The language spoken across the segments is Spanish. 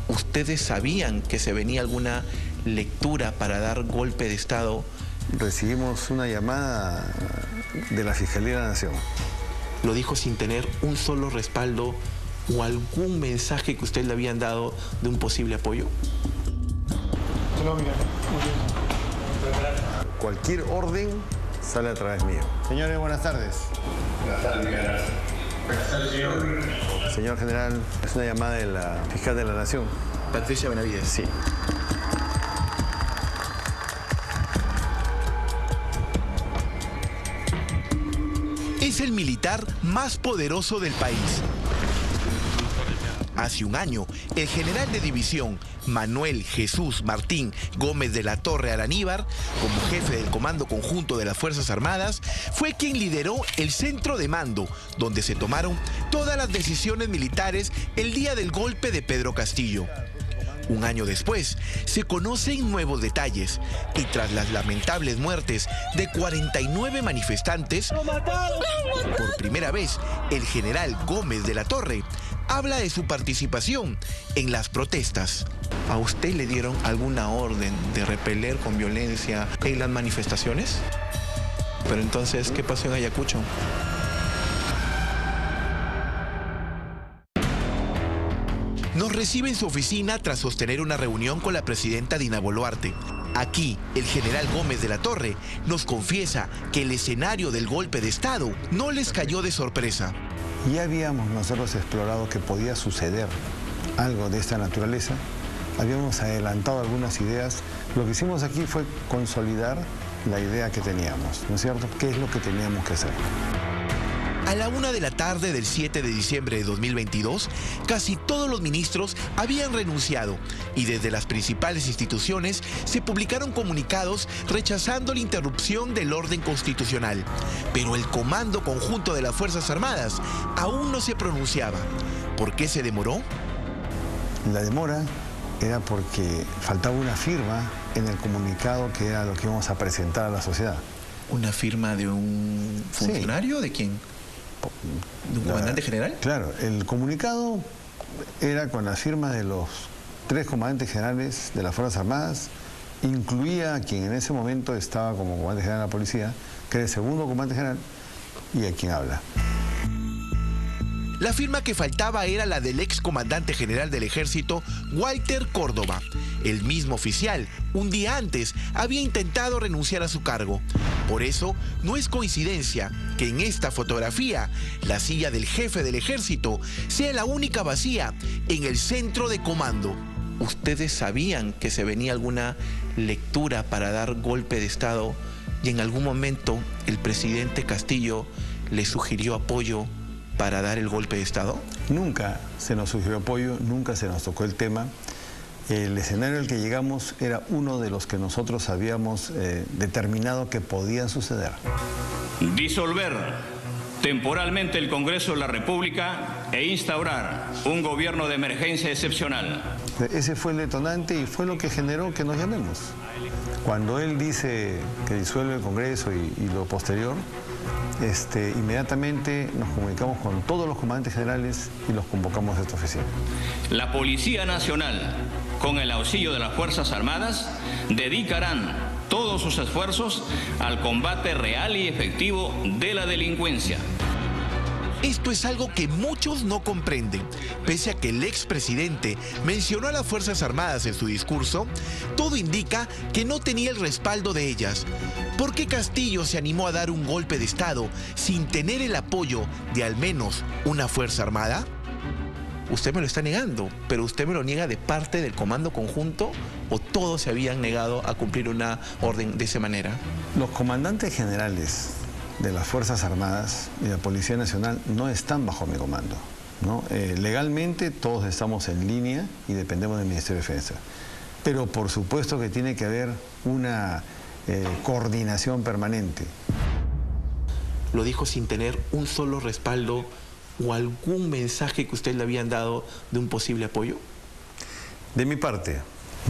¿Ustedes sabían que se venía alguna lectura para dar golpe de Estado? Recibimos una llamada de la Fiscalía de la Nación. Lo dijo sin tener un solo respaldo o algún mensaje que ustedes le habían dado de un posible apoyo. Cualquier orden sale a través mío. Señores, buenas tardes. Buenas tardes, general. Buenas tardes, señor. Señor general, es una llamada de la Fiscal de la Nación. Patricia Benavides. Sí. Es el militar más poderoso del país. Hace un año, el general de división Manuel Jesús Martín Gómez de la Torre Araníbar, como jefe del Comando Conjunto de las Fuerzas Armadas, fue quien lideró el centro de mando, donde se tomaron todas las decisiones militares el día del golpe de Pedro Castillo. Un año después, se conocen nuevos detalles y tras las lamentables muertes de 49 manifestantes, por primera vez, el general Gómez de la Torre habla de su participación en las protestas. ¿A usted le dieron alguna orden de repeler con violencia en las manifestaciones? Pero entonces, ¿qué pasó en Ayacucho? Nos recibe en su oficina tras sostener una reunión con la presidenta Dina Boluarte. Aquí, el general Gómez de la Torre nos confiesa que el escenario del golpe de Estado no les cayó de sorpresa. Ya habíamos nosotros explorado que podía suceder algo de esta naturaleza. Habíamos adelantado algunas ideas. Lo que hicimos aquí fue consolidar la idea que teníamos, ¿no es cierto? ¿Qué es lo que teníamos que hacer? A la 1 de la tarde del 7 de diciembre de 2022, casi todos los ministros habían renunciado y desde las principales instituciones se publicaron comunicados rechazando la interrupción del orden constitucional. Pero el Comando Conjunto de las Fuerzas Armadas aún no se pronunciaba. ¿Por qué se demoró? La demora era porque faltaba una firma en el comunicado que era lo que íbamos a presentar a la sociedad. ¿Una firma de un funcionario? Sí. ¿De quién? ¿De un comandante general? Claro, el comunicado era con las firmas de los 3 comandantes generales de las Fuerzas Armadas, incluía a quien en ese momento estaba como comandante general de la policía, que era el segundo comandante general, y a quien habla. La firma que faltaba era la del ex comandante general del Ejército, Walter Córdoba. El mismo oficial, un día antes, había intentado renunciar a su cargo. Por eso, no es coincidencia que en esta fotografía, la silla del jefe del Ejército sea la única vacía en el centro de comando. ¿Ustedes sabían que se venía alguna lectura para dar golpe de Estado y en algún momento el presidente Castillo le sugirió apoyo para dar el golpe de Estado? Nunca se nos sugirió apoyo, nunca se nos tocó el tema. El escenario al que llegamos era uno de los que nosotros habíamos determinado que podía suceder. Disolver temporalmente el Congreso de la República e instaurar un gobierno de emergencia excepcional. Ese fue el detonante y fue lo que generó que nos llamemos. Cuando él dice que disuelve el Congreso y lo posterior, inmediatamente nos comunicamos con todos los comandantes generales y los convocamos a esta oficina. La Policía Nacional, con el auxilio de las Fuerzas Armadas, dedicarán todos sus esfuerzos al combate real y efectivo de la delincuencia. Esto es algo que muchos no comprenden. Pese a que el expresidente mencionó a las Fuerzas Armadas en su discurso, todo indica que no tenía el respaldo de ellas. ¿Por qué Castillo se animó a dar un golpe de Estado sin tener el apoyo de al menos una Fuerza Armada? Usted me lo está negando, pero ¿usted me lo niega de parte del Comando Conjunto o todos se habían negado a cumplir una orden de esa manera? Los comandantes generales de las Fuerzas Armadas y la Policía Nacional no están bajo mi comando, ¿no? Legalmente todos estamos en línea y dependemos del Ministerio de Defensa. Pero por supuesto que tiene que haber una coordinación permanente. Lo dijo sin tener un solo respaldo o algún mensaje que usted le habían dado de un posible apoyo. De mi parte,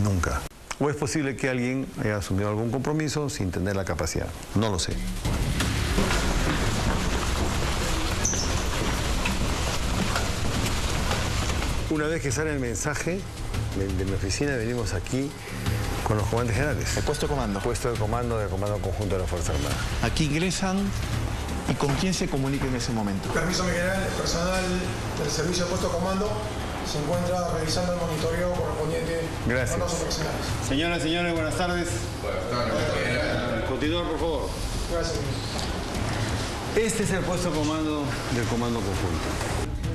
nunca. ¿O es posible que alguien haya asumido algún compromiso sin tener la capacidad? No lo sé. Una vez que sale el mensaje de mi oficina, venimos aquí con los comandantes generales. ¿El puesto de comando? Puesto de comando del Comando Conjunto de la Fuerza Armada. Aquí ingresan. ¿Y con quién se comunica en ese momento? Permiso, mi general. El personal del servicio de puesto de comando se encuentra revisando el monitoreo correspondiente. Gracias. Con los profesionales. Señoras y señores, buenas tardes. Buenas tardes. Continuar, por favor. Gracias, mi Este es el puesto de comando del Comando Conjunto.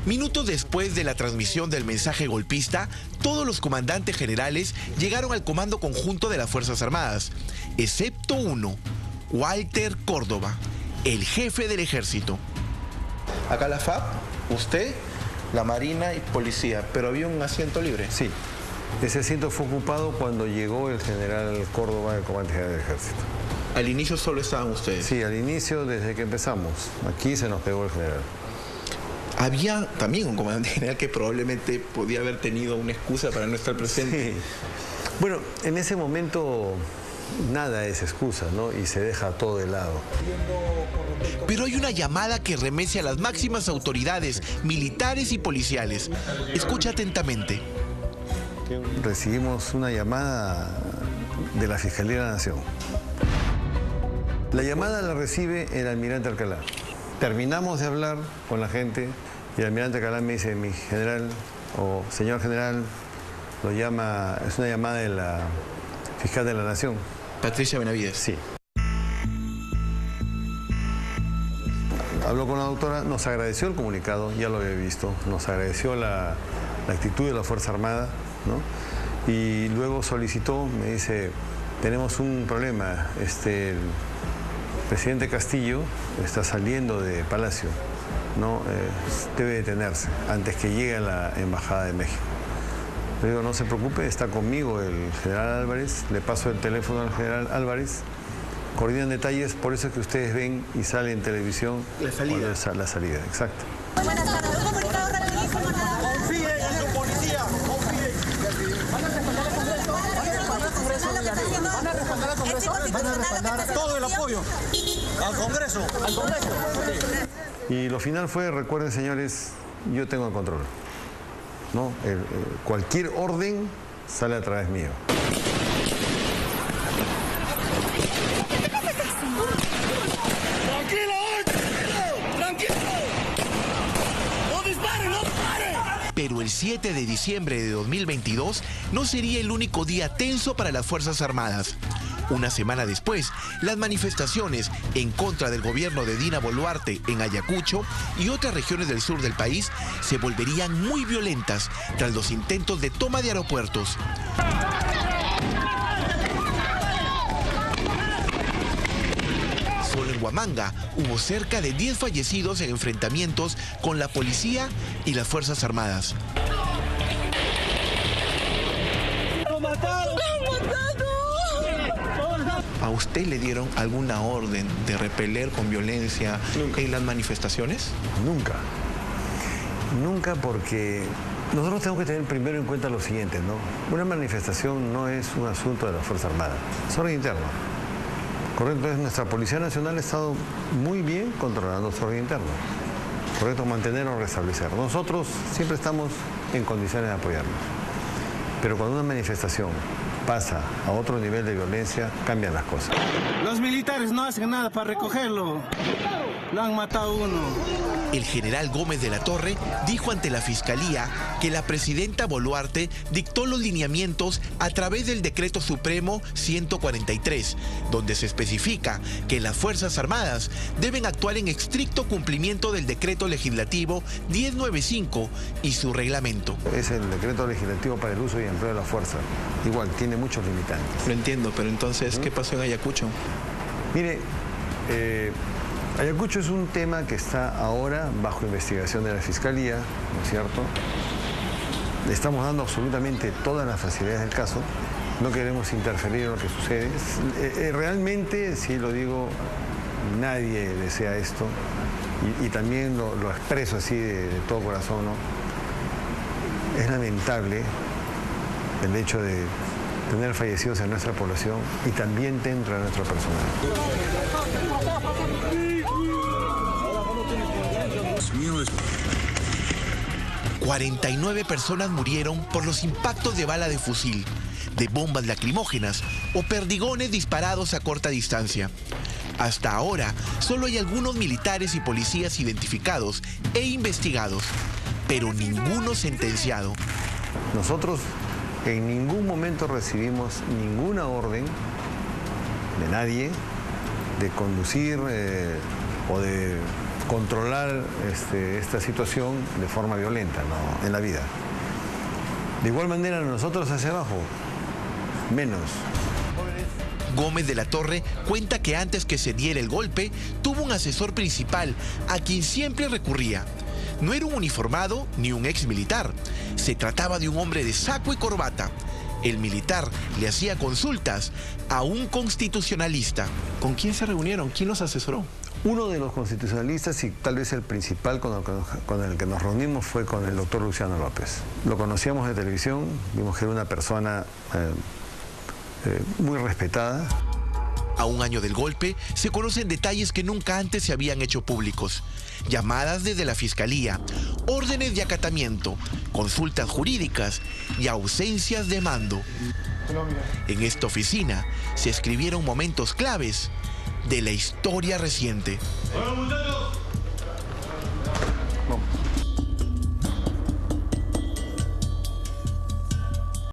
Minutos después de la transmisión del mensaje golpista, todos los comandantes generales llegaron al Comando Conjunto de las Fuerzas Armadas, excepto uno, Walter Córdoba, el jefe del ejército. Acá la FAP, usted, la Marina y Policía, pero había un asiento libre. Sí, ese asiento fue ocupado cuando llegó el general Córdoba, el comandante general del ejército. Al inicio solo estaban ustedes. Sí, al inicio, desde que empezamos. Aquí se nos pegó el general. Había también un comandante general que probablemente podía haber tenido una excusa para no estar presente. Sí. Bueno, en ese momento nada es excusa, ¿no? Y se deja todo de lado. Pero hay una llamada que remece a las máximas autoridades militares y policiales. Escucha atentamente. Recibimos una llamada de la Fiscalía de la Nación. La llamada la recibe el almirante Alcalá. Terminamos de hablar con la gente y el almirante Alcalá me dice, mi general o señor general, lo llama, es una llamada de la fiscal de la Nación. Patricia Benavides. Sí. Habló con la doctora, nos agradeció el comunicado, ya lo había visto, nos agradeció la actitud de la Fuerza Armada, ¿no? Y luego solicitó, me dice, tenemos un problema, el presidente Castillo está saliendo de Palacio, ¿no? Debe detenerse antes que llegue a la Embajada de México. Le digo, no se preocupe, está conmigo el general Álvarez, le paso el teléfono al general Álvarez, coordinan detalles, por eso es que ustedes ven y sale en televisión la salida. La salida, exacto. Buenas tardes, un comunicado rapidísimo. Confíe en su policía, confíe. Van a respaldar al Congreso. Van a respaldar al Congreso. Van a respaldar todo el apoyo al Congreso. Al Congreso. Y lo final fue, recuerden señores, yo tengo el control, ¿no? Cualquier orden sale a través mío. Pero el 7 de diciembre de 2022 no sería el único día tenso para las Fuerzas Armadas. Una semana después, las manifestaciones en contra del gobierno de Dina Boluarte en Ayacucho y otras regiones del sur del país se volverían muy violentas tras los intentos de toma de aeropuertos. Solo en Huamanga hubo cerca de 10 fallecidos en enfrentamientos con la policía y las Fuerzas Armadas. ¿A usted le dieron alguna orden de repeler con violencia en las manifestaciones? Nunca. Nunca, porque nosotros tenemos que tener primero en cuenta lo siguiente, ¿no? Una manifestación no es un asunto de la Fuerza Armada, es orden interno. Correcto, entonces nuestra Policía Nacional ha estado muy bien controlando su orden interno. Correcto, mantener o restablecer. Nosotros siempre estamos en condiciones de apoyarnos. Pero cuando una manifestación pasa a otro nivel de violencia, cambian las cosas. Los militares no hacen nada para recogerlo. Lo han matado uno. El general Gómez de la Torre dijo ante la Fiscalía que la presidenta Boluarte dictó los lineamientos a través del Decreto Supremo 143, donde se especifica que las Fuerzas Armadas deben actuar en estricto cumplimiento del Decreto Legislativo 1095 y su reglamento. Es el decreto legislativo para el uso y empleo de la fuerza. Igual, tiene muchos limitantes. Lo entiendo, pero entonces, ¿qué pasó en Ayacucho? Mire, Ayacucho es un tema que está ahora bajo investigación de la Fiscalía, ¿no es cierto? Le estamos dando absolutamente todas las facilidades del caso. No queremos interferir en lo que sucede. Realmente, sí lo digo, nadie desea esto. Y también lo expreso así de todo corazón, ¿no? Es lamentable el hecho de tener fallecidos en nuestra población y también dentro de nuestro personal. 49 personas murieron por los impactos de bala de fusil, de bombas lacrimógenas o perdigones disparados a corta distancia. Hasta ahora, solo hay algunos militares y policías identificados e investigados, pero ninguno sentenciado. Nosotros en ningún momento recibimos ninguna orden de nadie de conducir o de controlar esta situación de forma violenta, ¿no?, en la vida. De igual manera, nosotros hacia abajo, menos. Gómez de la Torre cuenta que antes que se diera el golpe, tuvo un asesor principal a quien siempre recurría. No era un uniformado ni un ex militar. Se trataba de un hombre de saco y corbata. El militar le hacía consultas a un constitucionalista. ¿Con quién se reunieron? ¿Quién los asesoró? Uno de los constitucionalistas y tal vez el principal con el que nos reunimos fue con el doctor Luciano López. Lo conocíamos de televisión, vimos que era una persona muy respetada. A un año del golpe, se conocen detalles que nunca antes se habían hecho públicos. Llamadas desde la Fiscalía, órdenes de acatamiento, consultas jurídicas y ausencias de mando. En esta oficina se escribieron momentos claves de la historia reciente. ¡Bueno, muchachos!